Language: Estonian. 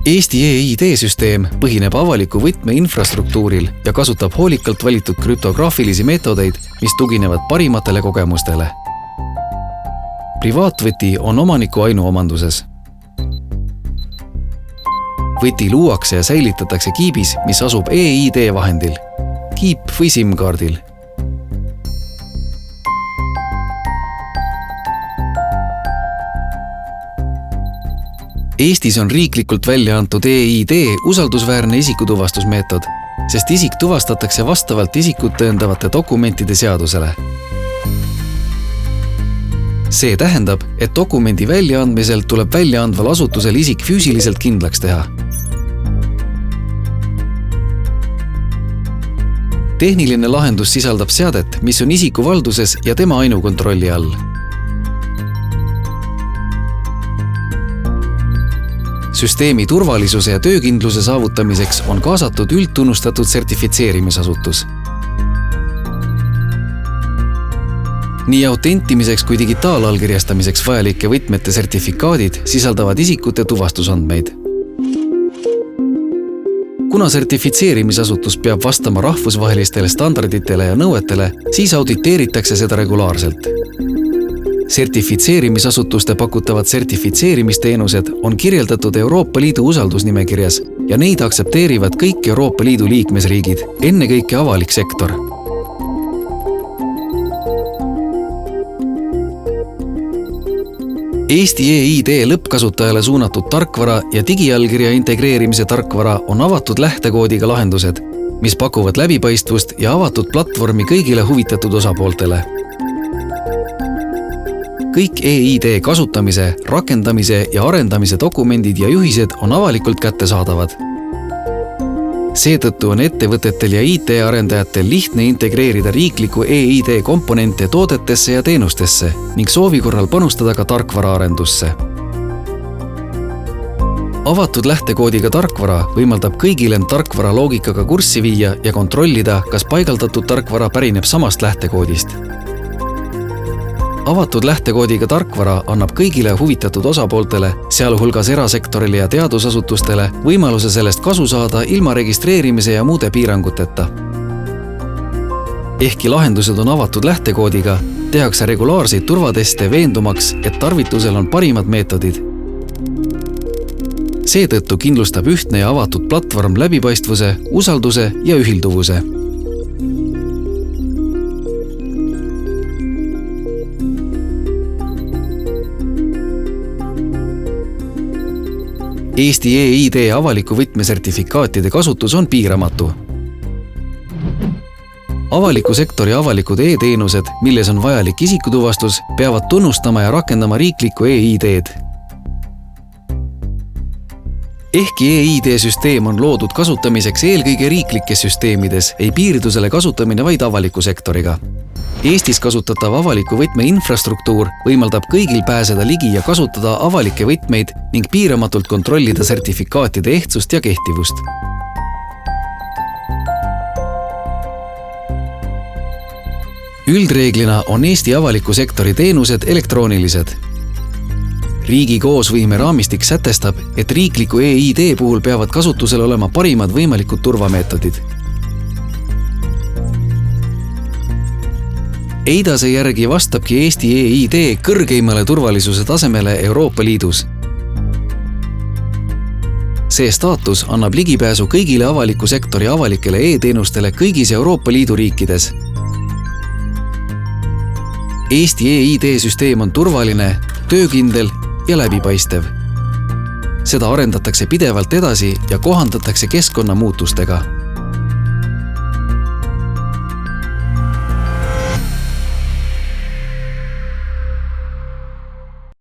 Eesti e-ID-süsteem põhineb avaliku võtme infrastruktuuril ja kasutab hoolikalt valitud krüptograafilisi meetodeid, mis tuginevad parimatele kogemustele. Privaatvõti on omaniku ainuomanduses. Võti luuakse ja säilitatakse kiibis, mis asub e-ID vahendil, kiip või SIM-kaardil. Eestis on riiklikult välja antud e-ID usaldusväärne isikutuvastusmeetod, sest isik tuvastatakse vastavalt isikut tõendavate dokumentide seadusele. See tähendab, et dokumendi väljaandmisel tuleb väljaandval asutusel isik füüsiliselt kindlaks teha. Tehniline lahendus sisaldab seadet, mis on isiku valduses ja tema ainukontrolli all. Süsteemi turvalisuse ja töökindluse saavutamiseks on kaasatud üldtunnustatud sertifitseerimisasutus. Nii autentimiseks kui digitaalallkirjastamiseks vajalike võtmete sertifikaadid sisaldavad isikute tuvastusandmeid. Kuna sertifitseerimisasutus peab vastama rahvusvahelistele standarditele ja nõuetele, siis auditeeritakse seda regulaarselt. Sertifitseerimisasutuste pakutavad sertifitseerimisteenused on kirjeldatud Euroopa Liidu usaldusnimekirjas ja neid aktsepteerivad kõik Euroopa Liidu liikmesriigid, ennekõike avalik sektor. Eesti e-ID lõppkasutajale suunatud tarkvara ja digiallkirja integreerimise tarkvara on avatud lähtekoodiga lahendused, mis pakuvad läbipaistvust ja avatud platvormi kõigile huvitatud osapooltele. Kõik e-ID kasutamise, rakendamise ja arendamise dokumendid ja juhised on avalikult kättesaadavad. Seetõttu on ettevõtetel ja IT-arendajatel lihtne integreerida riikliku e-ID komponente toodetesse ja teenustesse ning soovi korral panustada ka tarkvaraarendusse. Avatud lähtekoodiga tarkvara võimaldab kõigil end tarkvara loogikaga kurssi viia ja kontrollida, kas paigaldatud tarkvara pärineb samast lähtekoodist. Avatud lähtekoodiga tarkvara annab kõigile huvitatud osapooltele, sealhulgas erasektorile ja teadusasutustele, võimaluse sellest kasu saada ilma registreerimise ja muude piiranguteta. Ehkki lahendused on avatud lähtekoodiga, tehakse regulaarseid turvateste veendumaks, et tarvitusel on parimad meetodid. Seetõttu kindlustab ühtne ja avatud platvorm läbipaistvuse, usalduse ja ühilduvuse. Eesti e-ID avaliku võtmesertifikaatide kasutus on piiramatu. Avaliku sektori avalikud e-teenused, milles on vajalik isikutuvastus, peavad tunnustama ja rakendama riiklikku e-ID-d. Ehkki e-ID-süsteem on loodud kasutamiseks eelkõige riiklikes süsteemides, ei piirdu selle kasutamine vaid avaliku sektoriga. Eestis kasutatav avaliku võtme infrastruktuur võimaldab kõigil pääseda ligi ja kasutada avalikke võtmeid ning piiramatult kontrollida sertifikaatide ehtsust ja kehtivust. Üldreeglina on Eesti avaliku sektori teenused elektroonilised. Riigi koosvõime raamistik sätestab, et riikliku e-ID puhul peavad kasutusel olema parimad võimalikud turvameetodid. EIDASe järgi vastabki Eesti e-ID kõrgeimale turvalisuse tasemele Euroopa Liidus. See staatus annab ligipääsu kõigile avaliku sektori avalikele e-teenustele kõigis Euroopa Liidu riikides. Eesti e-ID-süsteem on turvaline, töökindel ja läbipaistev. Seda arendatakse pidevalt edasi ja kohandatakse keskkonnamuutustega.